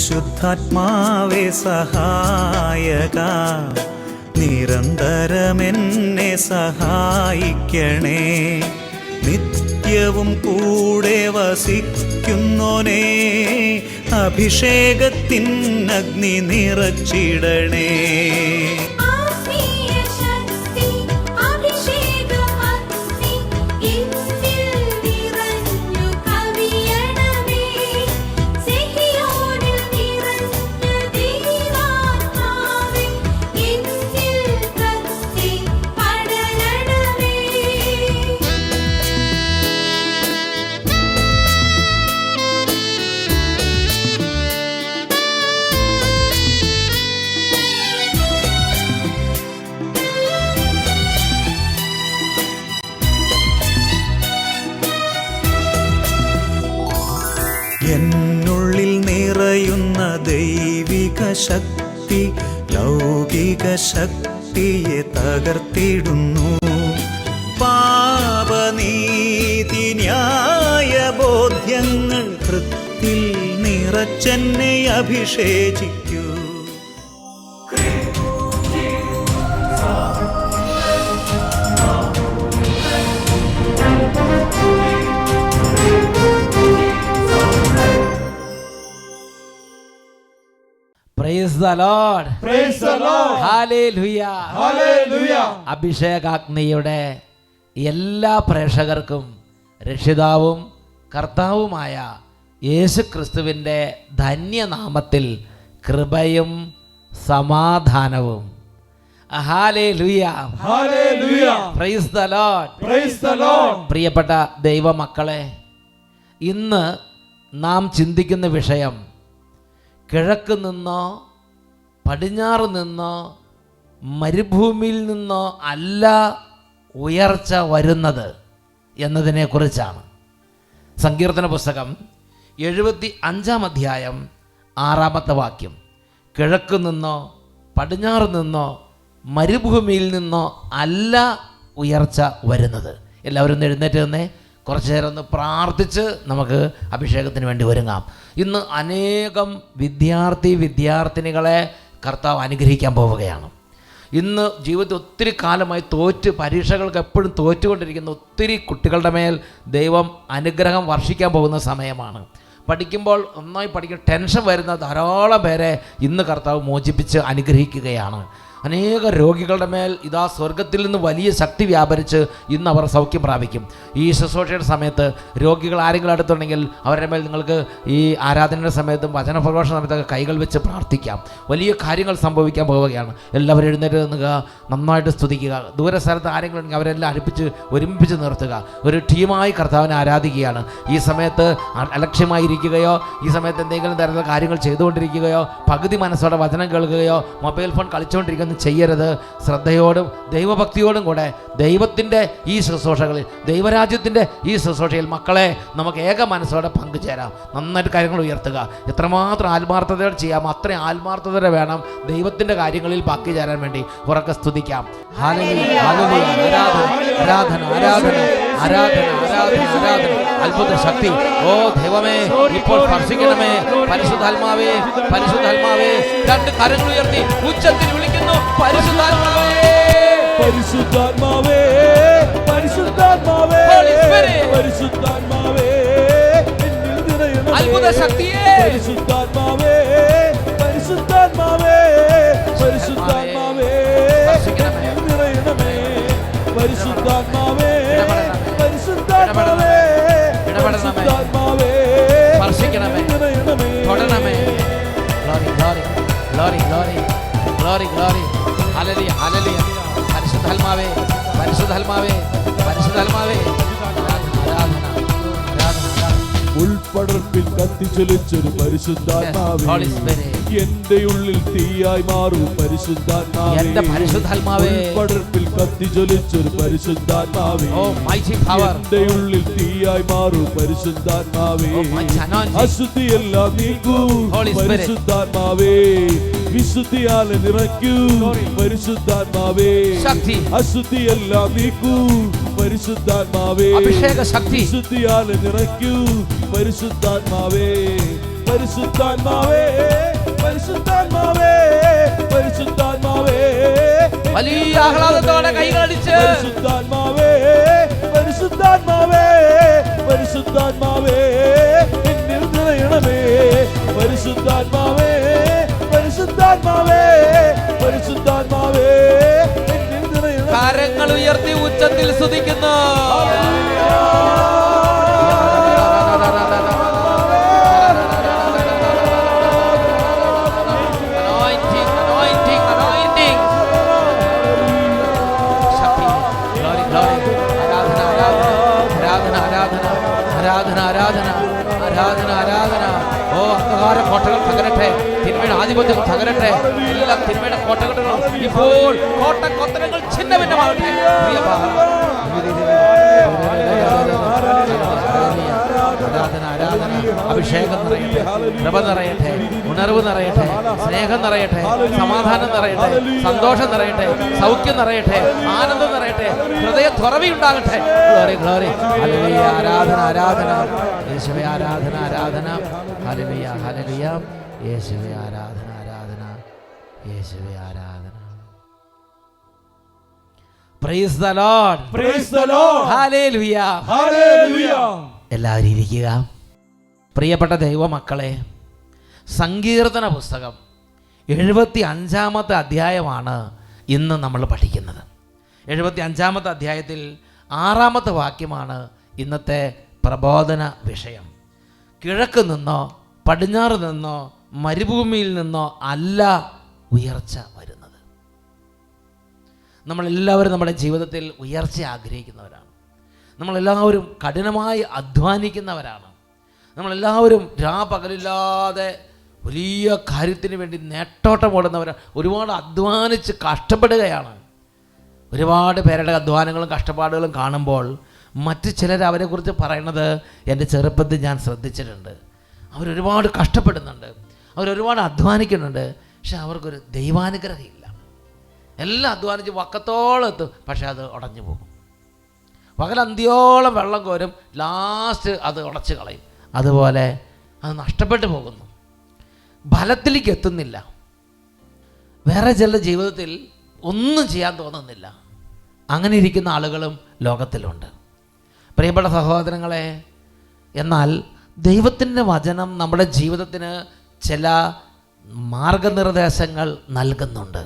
പരിശുദ്ധാത്മാവേ സഹായക, നിരന്തരമെന്നെ സഹായിക്കണേ. നിത്യവും കൂടെ വസിക്കുന്നോനേ, അഭിഷേകത്തിൻ അഗ്നി നിറച്ചിടണേ. എന്നുള്ളിൽ നിറയുന്ന ദൈവിക ശക്തി ലൗകിക ശക്തിയെ തകർത്തിടുന്നു. പാപനീതി ന്യായ ബോധ്യങ്ങൾ ഹൃത്തിൽ നിറച്ചെന്നെ അഭിഷേചിക്കൂ. Praise the Lord. Praise the Lord. Hallelujah. Hallelujah. അഭിഷേകാഗ്നിയുടെ എല്ലാ പ്രേക്ഷകർക്കും രക്ഷിതാവും കർത്താവുമായ യേശുക്രിസ്തുവിൻ്റെ ധന്യനാമത്തിൽ കൃപയും സമാധാനവും. Hallelujah. Hallelujah. Praise the Lord. Praise the Lord. പ്രിയപ്പെട്ട ദൈവമക്കളെ, ഇന്ന് നാം ചിന്തിക്കുന്ന വിഷയം കിഴക്ക് നിന്നോ പടിഞ്ഞാറ് നിന്നോ മരുഭൂമിയിൽ നിന്നോ അല്ല ഉയർച്ച വരുന്നത് എന്നതിനെക്കുറിച്ചാണ്. സങ്കീർത്തന പുസ്തകം 75-ാം അധ്യായം 6-ാമത്തെ വാക്യം, കിഴക്ക് നിന്നോ പടിഞ്ഞാറ് നിന്നോ മരുഭൂമിയിൽ നിന്നോ അല്ല ഉയർച്ച വരുന്നത്. എല്ലാവരും ഒന്ന് എഴുന്നേറ്റ് നിന്നേ, കുറച്ചു നേരം ഒന്ന് പ്രാർത്ഥിച്ച് നമുക്ക് അഭിഷേകത്തിന് വേണ്ടി ഒരുങ്ങാം. ഇന്ന് അനേകം വിദ്യാർത്ഥിനികളെ കർത്താവ് അനുഗ്രഹിക്കാൻ പോവുകയാണ്. ഇന്ന് ജീവിതത്തിൽ ഒത്തിരി കാലമായി പരീക്ഷകൾക്ക് എപ്പോഴും തോറ്റുകൊണ്ടിരിക്കുന്ന ഒത്തിരി കുട്ടികളുടെ മേൽ ദൈവം അനുഗ്രഹം വർഷിക്കാൻ പോകുന്ന സമയമാണ്. പഠിക്കുമ്പോൾ നന്നായി ടെൻഷൻ വരുന്ന ധാരാളം പേരെ ഇന്ന് കർത്താവ് മോചിപ്പിച്ച് അനുഗ്രഹിക്കുകയാണ്. അനേക രോഗികളുടെ മേൽ ഇതാ സ്വർഗത്തിൽ നിന്ന് വലിയ ശക്തി വ്യാപരിച്ച് ഇന്ന് അവർ സൗഖ്യം പ്രാപിക്കും. ഈ ശുശ്രൂഷയുടെ സമയത്ത് രോഗികൾ ആരെങ്കിലും അടുത്തുണ്ടെങ്കിൽ അവരുടെ മേൽ നിങ്ങൾക്ക് ഈ ആരാധനയുടെ സമയത്തും വചനപ്രഘോഷണ സമയത്തൊക്കെ കൈകൾ വെച്ച് പ്രാർത്ഥിക്കാം. വലിയ കാര്യങ്ങൾ സംഭവിക്കാൻ പോവുകയാണ്. എല്ലാവരും എഴുന്നേറ്റ് നിൽക്കുക, നന്നായിട്ട് സ്തുതിക്കുക. ദൂരസ്ഥലത്ത് ആരെങ്കിലും ഉണ്ടെങ്കിൽ അവരെല്ലാം ഒരുമിപ്പിച്ച് നിർത്തുക. ഒരു ടീമായി കർത്താവിനെ ആരാധിക്കുകയാണ്. ഈ സമയത്ത് അലക്ഷ്യമായിരിക്കുകയോ ഈ സമയത്ത് എന്തെങ്കിലും തരത്തിലുള്ള കാര്യങ്ങൾ ചെയ്തുകൊണ്ടിരിക്കുകയോ പകുതി മനസ്സോടെ വചനം കേൾക്കുകയോ മൊബൈൽ ഫോൺ കളിച്ചുകൊണ്ടിരിക്കുന്ന ചെയ്യരുത്. ശ്രദ്ധയോടും ദൈവഭക്തിയോടും കൂടെ ദൈവത്തിൻ്റെ ഈ ശുശ്രൂഷകളിൽ, ദൈവരാജ്യത്തിൻ്റെ ഈ ശുശ്രൂഷയിൽ മക്കളെ നമുക്ക് ഏക മനസ്സോടെ പങ്കുചേരാം. നന്നായിട്ട് കാര്യങ്ങൾ ഉയർത്തുക. എത്രമാത്രം ആത്മാർത്ഥതയോടെ ചെയ്യാമോ അത്രയും ആത്മാർത്ഥത വേണം ദൈവത്തിൻ്റെ കാര്യങ്ങളിൽ ബാക്കി ചേരാൻ വേണ്ടി. ഉറക്കെ സ്തുതിക്കാം. Hallelujah, hallelujah. ആരാധന, ആരാധന, ആരാധന, ആരാധന, ആരാധന. അത്ഭുത ശക്തി. ഓ ദൈവമേ, ഇപ്പോൾ സ്പർശിക്കണമേ. പരിശുദ്ധാത്മാവേ, പരിശുദ്ധാത്മാവേ. രണ്ട് കരങ്ങൾ ഉയർത്തി ഉച്ചത്തിൽ വിളിക്കുന്നു. പരിശുദ്ധാത്മാവേ, പരിശുദ്ധാത്മാവേ, പരിശുദ്ധാത്മാവേ, പരിശുദ്ധാത്മാവേ, അത്ഭുത ശക്തിയേ. പരിശുദ്ധാത്മാവേ, പരിശുദ്ധാത്മാവേ, പരിശുദ്ധാത്മാവേ, നിറയണമേ. പരിശുദ്ധാത്മാവേ, പരിശുദ്ധാത്മാവേ, പരിശുദ്ധാത്മാവേ, സ്പർശിക്കണമേ, തൊടണമേ. Glory, glory, glory, glory, glory, glory. Hallelujah, hallelujah. പരിശുദ്ധാത്മാവേ, പരിശുദ്ധാത്മാവേ, പരിശുദ്ധാത്മാവേ. ഉൾപ്പടർപ്പിൽ കത്തിച്ചൊലിച്ചൊരു പരിശുദ്ധാത്മാവേ, എന്റെ ഉള്ളിൽ തീയായി മാറൂ പരിശുദ്ധാത്മാവേ. ഉൾപ്പടർപ്പിൽ കത്തിച്ചൊലിച്ചൊരു പരിശുദ്ധാത്മാവേ, എന്റെ ഉള്ളിൽ തീയായി മാറൂ പരിശുദ്ധാത്മാവേ. അശുദ്ധിയെല്ലാം നീക്കൂ പരിശുദ്ധാത്മാവേ, വിശുദ്ധിയാലെ നിറയ്ക്കൂ പരിശുദ്ധാത്മാവേ. അശുദ്ധിയെല്ലാം നീക്കൂ പരിശുദ്ധാത്മാവേ, വിശുദ്ധിയാലെ നിറയ്ക്കൂ പരിശുദ്ധാത്മാവേ. പരിശുദ്ധാത്മാവേ പരിശുദ്ധാത്മാവേ പരിശുദ്ധാത്മാവേ വലിയ ആഹ്ലാദത്തോടെ കൈകളടിച്ച് പരിശുദ്ധാത്മാവേ പരിശുദ്ധാത്മാവേ പരിശുദ്ധാത്മാവേ എന്നിൽ നിറയണമേ പരിശുദ്ധാത്മാവേ പരിശുദ്ധാത്മാവേ പരിശുദ്ധാത്മാവേ എന്നിൽ നിറയണമേ. കരങ്ങൾ ഉയർത്തി ഉച്ചത്തിൽ സ്തുതിക്കുന്നു. ഓ അന്ധകാര കോട്ടകൾ തകരട്ടെ, തിന്മയുടെ ആധിപത്യം തകരട്ടെ, എല്ലാ തിന്മയുടെ കോട്ടകളും ഇപ്പോൾ കോട്ടക്കൊത്തനങ്ങൾ ഛിന്നഭിന്നമാകട്ടെ. അഭിഷേകം നിറയട്ടെ, കൃപ നിറയട്ടെ, ഉണർവ് നിറയട്ടെ, സ്നേഹം നിറയട്ടെ, സമാധാനം നിറയട്ടെ, സന്തോഷം നിറയട്ടെ, സൗഖ്യം നിറയട്ടെ, ആനന്ദം നിറയട്ടെ, ഹൃദയ തുറവിയുണ്ടാകട്ടെ. Glory glory. ഹല്ലേലൂയ. ആരാധന ആരാധന യേശുവേ, ആരാധന ആരാധന. Hallelujah hallelujah. യേശുവേ ആരാധന ആരാധന. യേശുവേ ആരാധന. Praise the Lord. Praise the Lord. Hallelujah hallelujah. എല്ലാവരും ഇരിക്കുക. പ്രിയപ്പെട്ട ദൈവമക്കളെ, സങ്കീർത്തന പുസ്തകം 75-ാമത്തെ അധ്യായമാണ് ഇന്ന് നമ്മൾ പഠിക്കുന്നത്. 75-ാമത്തെ അധ്യായത്തിൽ 6-ാമത്തെ വാക്യമാണ് ഇന്നത്തെ പ്രബോധന വിഷയം. കിഴക്ക് നിന്നോ പടിഞ്ഞാറ് നിന്നോ മരുഭൂമിയിൽ നിന്നോ അല്ല ഉയർച്ച വരുന്നത്. നമ്മളെല്ലാവരും നമ്മുടെ ജീവിതത്തിൽ ഉയർച്ച ആഗ്രഹിക്കുന്നവരാണ്. നമ്മളെല്ലാവരും കഠിനമായി അധ്വാനിക്കുന്നവരാണ്. നമ്മളെല്ലാവരും രാപകലില്ലാതെ വലിയ കാര്യത്തിന് വേണ്ടി നേട്ടോട്ടം ഓടുന്നവരാണ്. ഒരുപാട് അധ്വാനിച്ച് കഷ്ടപ്പെടുകയാണ്. ഒരുപാട് പേരുടെ അധ്വാനങ്ങളും കഷ്ടപ്പാടുകളും കാണുമ്പോൾ മറ്റ് ചിലർ അവരെക്കുറിച്ച് പറയുന്നത് എൻ്റെ ചെറുപ്പത്തിൽ ഞാൻ ശ്രദ്ധിച്ചിട്ടുണ്ട്. അവരൊരുപാട് കഷ്ടപ്പെടുന്നുണ്ട്, അവരൊരുപാട് അധ്വാനിക്കുന്നുണ്ട്, പക്ഷെ അവർക്കൊരു ദൈവാനുഗ്രഹമില്ല. എല്ലാം അധ്വാനിച്ച് വക്കത്തോളം എത്തും, പക്ഷെ അത് ഉടഞ്ഞു പോകും. പകലന്തിയോളം വെള്ളം കോരും, ലാസ്റ്റ് അത് ഉടച്ച് കളയും. അതുപോലെ അത് നഷ്ടപ്പെട്ടു പോകുന്നു, ഫലത്തിലേക്ക് എത്തുന്നില്ല. വേറെ ചില ജീവിതത്തിൽ ഒന്നും ചെയ്യാൻ തോന്നുന്നില്ല. അങ്ങനെ ഇരിക്കുന്ന ആളുകളും ലോകത്തിലുണ്ട്. പ്രിയപ്പെട്ട സഹോദരങ്ങളെ, എന്നാൽ ദൈവത്തിൻ്റെ വചനം നമ്മുടെ ജീവിതത്തിന് ചില മാർഗനിർദ്ദേശങ്ങൾ നൽകുന്നുണ്ട്.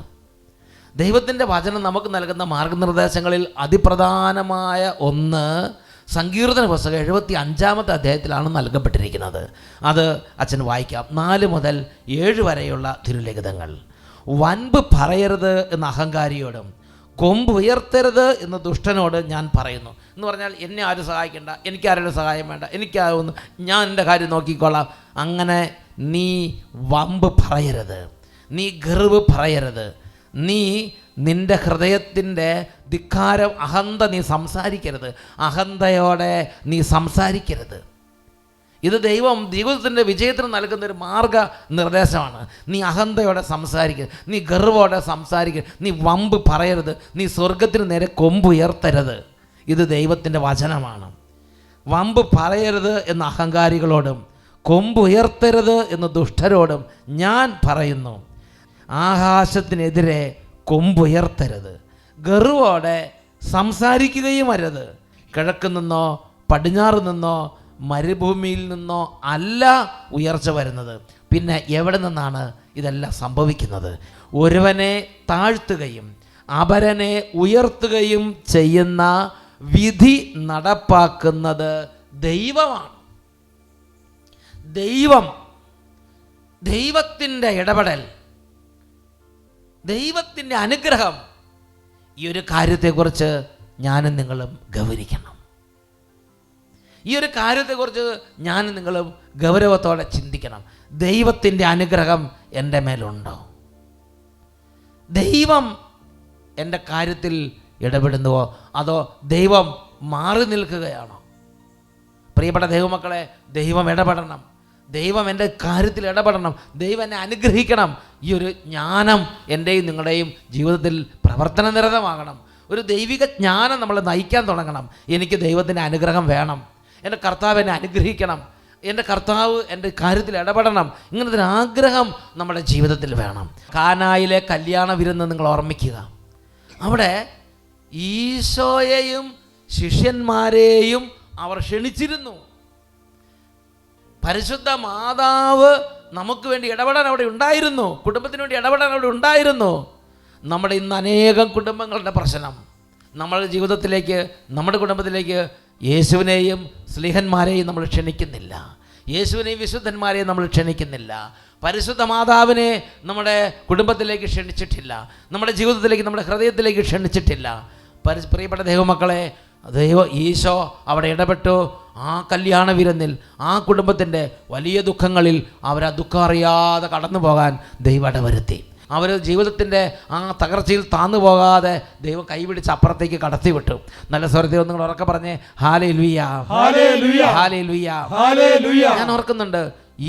ദൈവത്തിൻ്റെ വചനം നമുക്ക് നൽകുന്ന മാർഗനിർദ്ദേശങ്ങളിൽ അതിപ്രധാനമായ ഒന്ന് സങ്കീർത്തന പുസ്തകം 75-ാമത്തെ അധ്യായത്തിലാണ് നൽകപ്പെട്ടിരിക്കുന്നത്. അത് അച്ഛൻ വായിക്കാം. 4 മുതൽ 7 വരെയുള്ള തിരുലിഖിതങ്ങൾ. വൻപ് പറയരുത് എന്ന അഹങ്കാരിയോടും കൊമ്പ് ഉയർത്തരുത് എന്ന് ദുഷ്ടനോട് ഞാൻ പറയുന്നു. എന്ന് പറഞ്ഞാൽ എന്നെ ആരും സഹായിക്കേണ്ട, എനിക്ക് ആരുടെ സഹായം വേണ്ട, എനിക്കാവുന്നു, ഞാൻ എൻ്റെ കാര്യം നോക്കിക്കോളാം. അങ്ങനെ നീ വമ്പ് പറയരുത്, നീ ഗർവ് പറയരുത്, നീ നിൻ്റെ ഹൃദയത്തിൻ്റെ ധിക്കാരം അഹന്ത നീ സംസാരിക്കരുത്, അഹന്തയോടെ നീ സംസാരിക്കരുത്. ഇത് ദൈവം ജീവിതത്തിൻ്റെ വിജയത്തിന് നൽകുന്നൊരു മാർഗനിർദ്ദേശമാണ്. നീ അഹന്തയോടെ സംസാരിക്കരുത്, നീ ഗർവോടെ സംസാരിക്കരുത്, നീ വമ്പ് പറയരുത്, നീ സ്വർഗത്തിന് നേരെ കൊമ്പുയർത്തരുത്. ഇത് ദൈവത്തിൻ്റെ വചനമാണ്. വമ്പ് പറയരുത് എന്ന അഹങ്കാരികളോടും കൊമ്പുയർത്തരുത് എന്ന് ദുഷ്ടരോടും ഞാൻ പറയുന്നു. ആകാശത്തിനെതിരെ കൊമ്പുയർത്തരുത്, ഗർവോടെ സംസാരിക്കുകയും അരുത്. കിഴക്ക് നിന്നോ പടിഞ്ഞാറ് നിന്നോ മരുഭൂമിയിൽ നിന്നോ അല്ല ഉയർച്ച വരുന്നത്. പിന്നെ എവിടെ നിന്നാണ് ഇതെല്ലാം സംഭവിക്കുന്നത്? ഒരുവനെ താഴ്ത്തുകയും അപരനെ ഉയർത്തുകയും ചെയ്യുന്ന വിധി നടപ്പാക്കുന്നത് ദൈവമാണ്. ദൈവത്തിൻ്റെ ഇടപെടൽ, ദൈവത്തിൻ്റെ അനുഗ്രഹം, ഈ ഒരു കാര്യത്തെക്കുറിച്ച് ഞാനും നിങ്ങളും ഗൗരവിക്കണം. ഈ ഒരു കാര്യത്തെക്കുറിച്ച് ഞാനും നിങ്ങളും ഗൗരവത്തോടെ ചിന്തിക്കണം. ദൈവത്തിൻ്റെ അനുഗ്രഹം എൻ്റെ മേലുണ്ടോ? ദൈവം എൻ്റെ കാര്യത്തിൽ ഇടപെടുന്നുവോ, അതോ ദൈവം മാറി നിൽക്കുകയാണോ? പ്രിയപ്പെട്ട ദൈവമക്കളെ, ദൈവം ഇടപെടണം, ദൈവം എൻ്റെ കാര്യത്തിൽ ഇടപെടണം, ദൈവം എന്നെ അനുഗ്രഹിക്കണം. ഈ ഒരു ജ്ഞാനം എൻ്റെയും നിങ്ങളുടെയും ജീവിതത്തിൽ പ്രവർത്തനനിരതമാകണം. ഒരു ദൈവിക ജ്ഞാനം നമ്മളെ നയിക്കാൻ തുടങ്ങണം. എനിക്ക് ദൈവത്തിൻ്റെ അനുഗ്രഹം വേണം, എൻ്റെ കർത്താവ് എന്നെ അനുഗ്രഹിക്കണം. എൻ്റെ കർത്താവ് എൻ്റെ കാര്യത്തിൽ ഇടപെടണം, ഇങ്ങനത്തെ ഒരു ആഗ്രഹം നമ്മുടെ ജീവിതത്തിൽ വേണം. കാനായിലെ കല്യാണ വിരുന്ന് നിങ്ങൾ ഓർമ്മിക്കുക. അവിടെ ഈശോയെയും ശിഷ്യന്മാരെയും അവർ ക്ഷണിച്ചിരുന്നു. പരിശുദ്ധ മാതാവ് നമുക്ക് വേണ്ടി ഇടപെടാൻ അവിടെ ഉണ്ടായിരുന്നു, കുടുംബത്തിന് വേണ്ടി ഇടപെടാൻ അവിടെ ഉണ്ടായിരുന്നു. നമ്മുടെ ഇന്ന് അനേകം കുടുംബങ്ങളുടെ പ്രശ്നം, നമ്മുടെ ജീവിതത്തിലേക്ക്, നമ്മുടെ കുടുംബത്തിലേക്ക് യേശുവിനെയും സ്ലീഹന്മാരെയും നമ്മൾ ക്ഷണിക്കുന്നില്ല, യേശുവിനെയും വിശുദ്ധന്മാരെയും നമ്മൾ ക്ഷണിക്കുന്നില്ല, പരിശുദ്ധ മാതാവിനെ നമ്മുടെ കുടുംബത്തിലേക്ക് ക്ഷണിച്ചിട്ടില്ല, നമ്മുടെ ജീവിതത്തിലേക്ക്, നമ്മുടെ ഹൃദയത്തിലേക്ക് ക്ഷണിച്ചിട്ടില്ല. പ്രിയപ്പെട്ട ദൈവമക്കളെ, ഈശോ അവിടെ ഇടപെട്ടു. ആ കല്യാണ വിരുന്നിൽ ആ കുടുംബത്തിൻ്റെ വലിയ ദുഃഖങ്ങളിൽ അവരാ ദുഃഖം അറിയാതെ കടന്നു പോകാൻ ദൈവം ഇടവരുത്തി. അവർ ജീവിതത്തിൻ്റെ ആ തകർച്ചയിൽ താന്നു പോകാതെ ദൈവം കൈപിടിച്ച് അപ്പുറത്തേക്ക് കടത്തിവിട്ടു. നല്ല സ്വരത്തിൽ നിങ്ങൾ ഉറക്കെ പറഞ്ഞേ, ഹല്ലേലൂയ, ഹല്ലേലൂയ, ഹല്ലേലൂയ, ഹല്ലേലൂയ. ഞാൻ ഓർക്കുന്നുണ്ട്,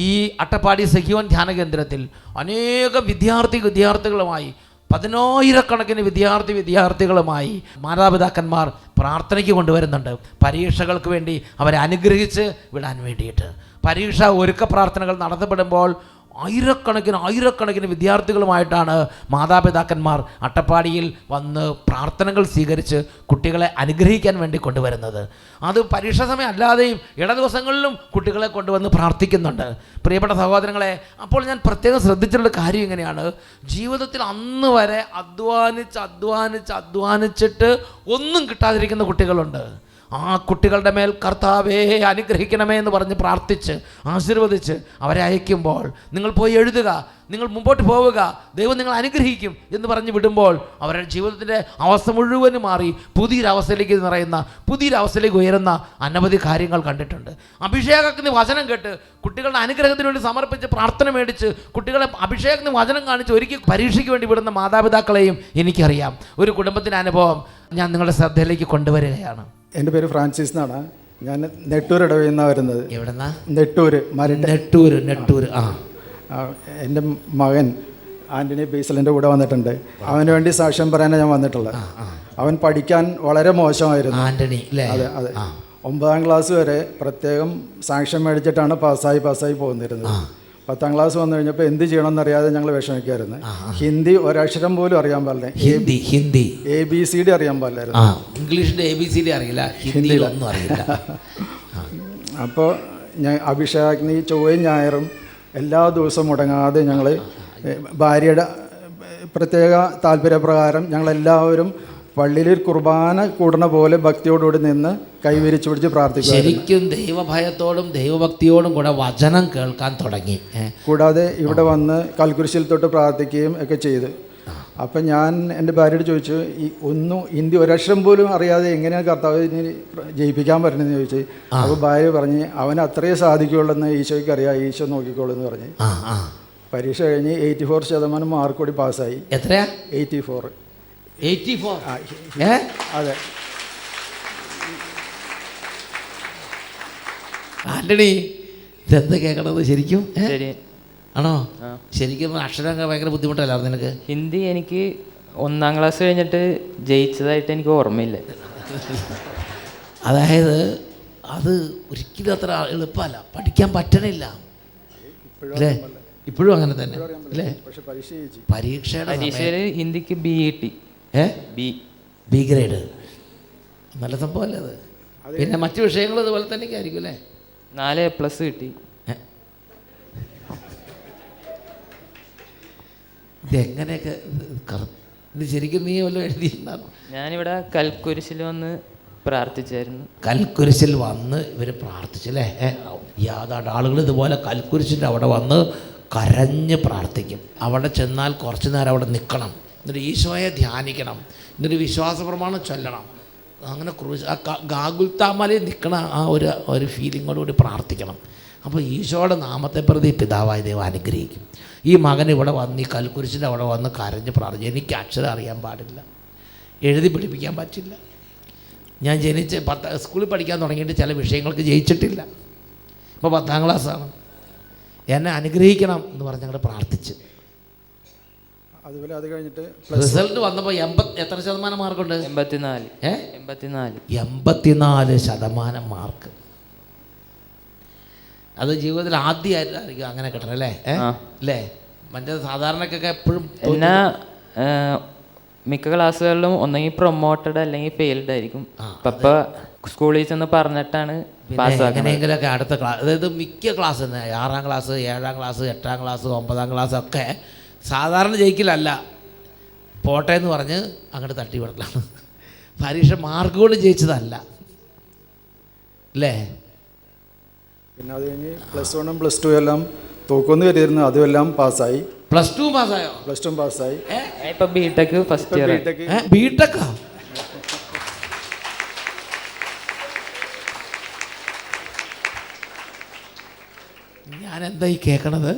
ഈ അട്ടപ്പാടി സഖിയോൻ ധ്യാന കേന്ദ്രത്തിൽ അനേകം വിദ്യാർത്ഥികളുമായി 10,000-കണക്കിന് വിദ്യാർത്ഥികളുമായി മാതാപിതാക്കന്മാർ പ്രാർത്ഥനയ്ക്ക് കൊണ്ടുവരുന്നുണ്ട്. പരീക്ഷകൾക്ക് വേണ്ടി അവരെ അനുഗ്രഹിച്ച് വിടാൻ വേണ്ടിയിട്ട്. പരീക്ഷ ഒരുക്ക പ്രാർത്ഥനകൾ നടത്തപ്പെടുമ്പോൾ ആയിരക്കണക്കിന് വിദ്യാർത്ഥികളുമായിട്ടാണ് മാതാപിതാക്കന്മാർ അട്ടപ്പാടിയിൽ വന്ന് പ്രാർത്ഥനകൾ സ്വീകരിച്ച് കുട്ടികളെ അനുഗ്രഹിക്കാൻ വേണ്ടി കൊണ്ടുവരുന്നത്. അത് പരീക്ഷാ സമയം അല്ലാതെയും ഇട ദിവസങ്ങളിലും കുട്ടികളെ കൊണ്ടുവന്ന് പ്രാർത്ഥിക്കുന്നുണ്ട്. പ്രിയപ്പെട്ട സഹോദരങ്ങളെ, അപ്പോൾ ഞാൻ പ്രത്യേകം ശ്രദ്ധിച്ചിട്ടുള്ള കാര്യം ഇങ്ങനെയാണ്, ജീവിതത്തിൽ അന്ന് വരെ അധ്വാനിച്ചിട്ട് ഒന്നും കിട്ടാതിരിക്കുന്ന കുട്ടികളുണ്ട്. ആ കുട്ടികളുടെ മേൽ കർത്താവേ അനുഗ്രഹിക്കണമേ എന്ന് പറഞ്ഞ് പ്രാർത്ഥിച്ച് ആശീർവദിച്ച് അവരെ അയക്കുമ്പോൾ, നിങ്ങൾ പോയി എഴുതുക, നിങ്ങൾ മുമ്പോട്ട് പോവുക, ദൈവം നിങ്ങൾ അനുഗ്രഹിക്കും എന്ന് പറഞ്ഞ് വിടുമ്പോൾ അവരുടെ ജീവിതത്തിൻ്റെ അവസ്ഥ മുഴുവനും മാറി പുതിയൊരവസ്ഥയിലേക്ക് ഉയരുന്ന അനവധി കാര്യങ്ങൾ കണ്ടിട്ടുണ്ട്. അഭിഷേകത്തിന് വചനം കേട്ട് കുട്ടികളുടെ അനുഗ്രഹത്തിന് വേണ്ടി സമർപ്പിച്ച് പ്രാർത്ഥന മേടിച്ച് കുട്ടികളെ അഭിഷേകത്തിന് വചനം കാണിച്ച് ഒരിക്കൽ പരീക്ഷയ്ക്ക് വേണ്ടി വിടുന്ന മാതാപിതാക്കളെയും എനിക്കറിയാം. ഒരു കുടുംബത്തിൻ്റെ അനുഭവം ഞാൻ നിങ്ങളുടെ ശ്രദ്ധയിലേക്ക് കൊണ്ടുവരികയാണ്. എൻ്റെ പേര് ഫ്രാൻസിസ് എന്നാണ്. ഞാൻ നെട്ടൂർ ഇടവയിൽ നിന്നാണ് വരുന്നത്. എവിടെന്നാ? നെട്ടൂർ. എൻ്റെ മകൻ ആൻ്റണി ബേസലിൻ്റെ കൂടെ വന്നിട്ടുണ്ട്. അവന് വേണ്ടി സാക്ഷ്യം പറയാനാണ് ഞാൻ വന്നിട്ടുള്ളത്. അവൻ പഠിക്കാൻ വളരെ മോശമായിരുന്നു. ആൻ്റണി, അതെ. 9ാം ക്ലാസ് വരെ പ്രത്യേകം സാക്ഷ്യം മേടിച്ചിട്ടാണ് പാസ്സായി പോകുന്നിരുന്നത്. 10ാം ക്ലാസ് വന്നു കഴിഞ്ഞപ്പോൾ എന്ത് ചെയ്യണമെന്നറിയാതെ ഞങ്ങൾ വിഷമിക്കായിരുന്നു. ഹിന്ദി ഒരക്ഷരം പോലും അറിയാൻ പാടില്ല. ഹിന്ദി ABCD അറിയാൻ പാടില്ലായിരുന്നു. ഇംഗ്ലീഷിൻ്റെ ABCD അറിയില്ല, ഹിന്ദിയിലൊന്നും അറിയില്ല. അപ്പോൾ ഞാൻ അഭിഷേകാഗ്നി ചൊവ്വയും ഞായറും എല്ലാ ദിവസവും മുടങ്ങാതെ ഞങ്ങൾ ഭാര്യയുടെ പ്രത്യേക താല്പര്യപ്രകാരം ഞങ്ങളെല്ലാവരും പള്ളിയിൽ കുർബാന കൂടുന്ന പോലെ ഭക്തിയോടുകൂടി നിന്ന് കൈവിരിച്ചു പിടിച്ച് പ്രാർത്ഥിക്കും. ശരിക്കും ദൈവഭയത്തോടും ദൈവഭക്തിയോടും കൂടെ വചനം കേൾക്കാൻ തുടങ്ങി. കൂടാതെ ഇവിടെ വന്ന് കൽക്കുരിശിൽ തൊട്ട് പ്രാർത്ഥിക്കുകയും ഒക്കെ ചെയ്ത്. അപ്പം ഞാൻ എൻ്റെ ഭാര്യയോട് ചോദിച്ചു, ഹിന്ദി ഒരക്ഷരം പോലും അറിയാതെ എങ്ങനെയാണ് കർത്താവിനെ ജയിപ്പിക്കാൻ പറ്റണമെന്ന് ചോദിച്ചു. അപ്പോൾ ഭാര്യ പറഞ്ഞ് അവന് അത്രയേ സാധിക്കുകയുള്ളെന്ന് ഈശോയ്ക്ക് അറിയാം, ഈശോ നോക്കിക്കോളൂ എന്ന് പറഞ്ഞ്. പരീക്ഷ കഴിഞ്ഞ് 84% മാർക്ക് കൂടി പാസ്സായി. എത്രയാ? 84. അതെ. ആന്റണി, ഇതെന്ത് കേൾക്കണത് ശരിക്കും? ആണോ? ശരിക്കും അക്ഷരങ്ങൾ ഭയങ്കര ബുദ്ധിമുട്ടല്ലായിരുന്നു നിനക്ക്? ഹിന്ദി എനിക്ക് 1ാം ക്ലാസ് കഴിഞ്ഞിട്ട് ജയിച്ചതായിട്ട് എനിക്ക് ഓർമ്മയില്ല. അതായത് അത് ഒരിക്കലും അത്ര എളുപ്പമല്ല, പഠിക്കാൻ പറ്റണില്ല അല്ലേ? ഇപ്പോഴും അങ്ങനെ തന്നെ അല്ലേ? പരീക്ഷയിൽ ഹിന്ദിക്ക് B കിട്ടി. B grade. നല്ല സംഭവമല്ലേ അത്? പിന്നെ മറ്റു വിഷയങ്ങൾ അതുപോലെ തന്നെ ആയിരിക്കും അല്ലേ? 4A+ കിട്ടി. ഇതെങ്ങനെയൊക്കെ ഇത് ശരിക്കും നീ വല്ലതും എഴുതിയിട്ടുണ്ടായിരുന്നു? ഞാനിവിടെ കൽക്കുരിശിൽ വന്ന് പ്രാർത്ഥിച്ചായിരുന്നു. കൽക്കുരിശിൽ വന്ന് ഇവർ പ്രാർത്ഥിച്ചല്ലേ? യാതാണ്ട് ആളുകൾ ഇതുപോലെ കൽക്കുരിശിൻ്റെ അവിടെ വന്ന് കരഞ്ഞ് പ്രാർത്ഥിക്കും. അവിടെ ചെന്നാൽ കുറച്ച് നേരം അവിടെ നിൽക്കണം, എന്നിട്ട് ഈശോയെ ധ്യാനിക്കണം, എന്നിട്ട് വിശ്വാസ പ്രമാണം ചൊല്ലണം. അങ്ങനെ ഗാഗുൽത്താമലയിൽ നിൽക്കണ ആ ഒരു ഫീലിങ്ങോടുകൂടി പ്രാർത്ഥിക്കണം. അപ്പോൾ ഈശോയുടെ നാമത്തെ പ്രതി പിതാവായ ദൈവം അനുഗ്രഹിക്കും. ഈ മകൻ ഇവിടെ വന്ന് ഈ കൽക്കുരിശിൻ്റെ അവിടെ വന്ന് കരഞ്ഞ് പ്രാർത്ഥിച്ചു. എനിക്ക് അക്ഷരം അറിയാൻ പാടില്ല, എഴുതി പിടിപ്പിക്കാൻ പറ്റില്ല. ഞാൻ സ്കൂളിൽ പഠിക്കാൻ തുടങ്ങിയിട്ട് ചില വിഷയങ്ങൾക്ക് ജയിച്ചിട്ടില്ല. ഇപ്പോൾ 10ാം ക്ലാസ്സാണ്. എന്നെ അനുഗ്രഹിക്കണം എന്ന് പറഞ്ഞ് ഞങ്ങൾ പ്രാർത്ഥിച്ച്. അതുപോലെ അത് കഴിഞ്ഞിട്ട് റിസൾട്ട് വന്നപ്പോൾ എത്ര ശതമാനം മാർക്കുണ്ട്? 84. 84% മാർക്ക്. അത് ജീവിതത്തിൽ ആദ്യമായിട്ടായിരിക്കും അങ്ങനെ കിട്ടണം അല്ലേ? അല്ലേ? മറ്റേ സാധാരണക്കൊക്കെ എപ്പോഴും എന്നാ മിക്ക ക്ലാസ്സുകളിലും ഒന്നെങ്കിൽ പ്രൊമോട്ടഡ് അല്ലെങ്കിൽ ഫെയിൽഡ് ആയിരിക്കും. അപ്പൊ സ്കൂളിൽ ചെന്ന് പറഞ്ഞിട്ടാണ് എങ്ങനെയെങ്കിലൊക്കെ അടുത്ത ക്ലാസ്, അതായത് മിക്ക ക്ലാസ് തന്നെ 6ാം ക്ലാസ് 7ാം ക്ലാസ് 8ാം ക്ലാസ് 9ാം ക്ലാസ് ഒക്കെ സാധാരണ ജയിക്കലല്ല, പോട്ടെ എന്ന് പറഞ്ഞ് അങ്ങോട്ട് തട്ടി വിടലാണ്. പരീക്ഷ മാർക്ക് കൊണ്ട് ജയിച്ചതല്ല അല്ലേ? പിന്നെ അത് കഴിഞ്ഞ് +1 +2 എല്ലാം തോക്കൊന്ന് കരുതിയിരുന്നു, അതുമെല്ലാം പാസ്സായി. +2 പാസ്സായോ? +2 പാസ്സായി. ഇപ്പൊ ബിടെക് ഫസ്റ്റ് ഇയർ. ബിടെക്കാ? ഞാൻ എന്താ ഈ കേൾക്കണത്?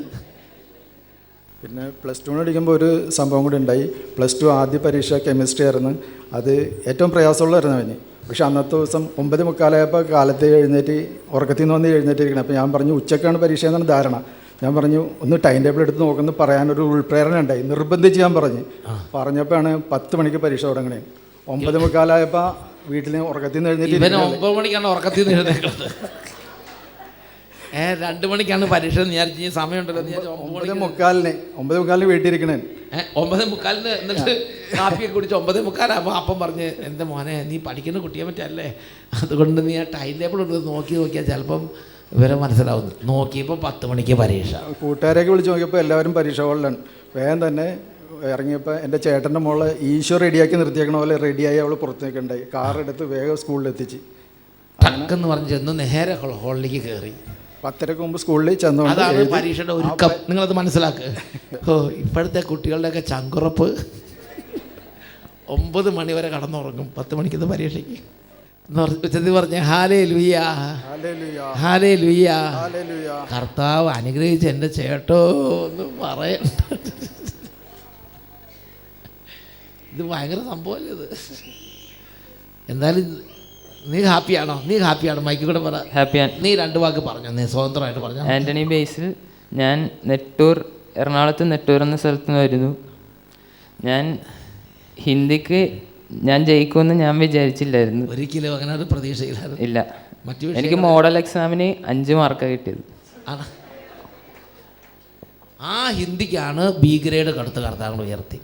പിന്നെ +2 പഠിക്കുമ്പോൾ ഒരു സംഭവം കൂടി ഉണ്ടായി. +2 ആദ്യ പരീക്ഷ കെമിസ്ട്രി ആയിരുന്നു. അത് ഏറ്റവും പ്രയാസമുള്ളതായിരുന്നു അവന്. പക്ഷെ അന്നത്തെ ദിവസം 9:45 കാലത്ത് എഴുന്നേറ്റ് ഉറക്കത്തിൽ നിന്ന് വന്ന് എഴുന്നേറ്റിരിക്കണം. അപ്പോൾ ഞാൻ പറഞ്ഞു ഉച്ചക്കാണ് പരീക്ഷ എന്നാണ് ധാരണ. ഞാൻ പറഞ്ഞു ഒന്ന് ടൈം ടേബിൾ എടുത്ത് നോക്കുന്നു പറയാനൊരു ഉൾപ്രേരണ ഉണ്ടായി. നിർബന്ധിച്ച് ഞാൻ പറഞ്ഞപ്പോഴാണ് 10 മണിക്ക് പരീക്ഷ തുടങ്ങണേ. 9:45 വീട്ടിൽ ഉറക്കത്തിൽ നിന്ന് എഴുന്നേറ്റ് 9 മണിക്കാണ് ഉറക്കത്തിൽ നിന്ന് എഴുന്നേക്കുന്നത്. 2 മണിക്കാണ് പരീക്ഷ എന്ന് വിചാരിച്ച് സമയമുണ്ടല്ലോ. 9:45 വീട്ടിലിരിക്കണേ. 9:45 എന്നിട്ട് കാപ്പിയൊക്കെ കുടിച്ച് 9:45 അപ്പം പറഞ്ഞ് എൻ്റെ മോനെ നീ പഠിക്കുന്ന കുട്ടിയെ പറ്റല്ലേ, അതുകൊണ്ട് നീ ആ ടൈം ടേബിൾ ഉണ്ട് നോക്കിയാൽ ചിലപ്പം ഇവരെ മനസ്സിലാവുന്നു. നോക്കിയപ്പോൾ 10 മണിക്ക് പരീക്ഷ. കൂട്ടുകാരെയൊക്കെ വിളിച്ച് നോക്കിയപ്പോൾ എല്ലാവരും പരീക്ഷ ഹോളിലാണ്. വേഗം തന്നെ ഇറങ്ങിയപ്പോൾ എൻ്റെ ചേട്ടൻ്റെ മോളെ ഈശോ റെഡിയാക്കി നിർത്തിയേക്കണ പോലെ റെഡിയായി അവൾ പുറത്തേക്ക് ഉണ്ടായി. കാറെടുത്ത് വേഗം സ്കൂളിലെത്തിച്ച് ടക്കെന്ന് പറഞ്ഞ് ചെന്ന് നേരെ ഹോളിലേക്ക് കയറി. 10:30 മുമ്പ് സ്കൂളിൽ ചെന്നുകൊണ്ട് അതാണ് പരീക്ഷയുടെ ഒരുക്കം. നിങ്ങളത് മനസ്സിലാക്കുക. ഇപ്പോഴത്തെ കുട്ടികളുടെയൊക്കെ ചങ്കുറപ്പ് 9 മണി വരെ കടന്നുറങ്ങും, 10 മണിക്ക് പരീക്ഷയ്ക്ക് ഉച്ചത്തിൽ പറഞ്ഞ ഹല്ലേലൂയ ഹല്ലേലൂയ. കർത്താവ് അനുഗ്രഹിച്ച് എൻ്റെ ചേട്ടോ എന്ന് പറയണ്ട. ഇത് ഭയങ്കര സംഭവമല്ലേ ഇത്? എന്തായാലും നീ ഹാപ്പിയാണോ? മൈക്കിൽ കൂടെ പറ. ഹാപ്പിയാണ്. നീ 2 വാക്ക് പറഞ്ഞു, നീ സ്വതന്ത്രമായിട്ട് പറഞ്ഞു. ആൻ്റണി ബേസിൽ ഞാൻ നെട്ടൂർ, എറണാകുളത്ത് നെട്ടൂർ എന്ന സ്ഥലത്ത് നിന്ന് വരുന്നു. ഞാൻ ഹിന്ദിക്ക് ഞാൻ ജയിക്കുമെന്ന് ഞാൻ വിചാരിച്ചില്ലായിരുന്നു. ഒരിക്കലും അങ്ങനെ ഒരു പ്രതീക്ഷയില്ലായിരുന്നു. ഇല്ല. എനിക്ക് മോഡൽ എക്സാമിന് 5 മാർക്കാണ് കിട്ടിയത്. ആ ഹിന്ദിക്കാണ് B ഗ്രേഡ് കടുത്ത കർത്താക്കൾ ഉയർത്തി.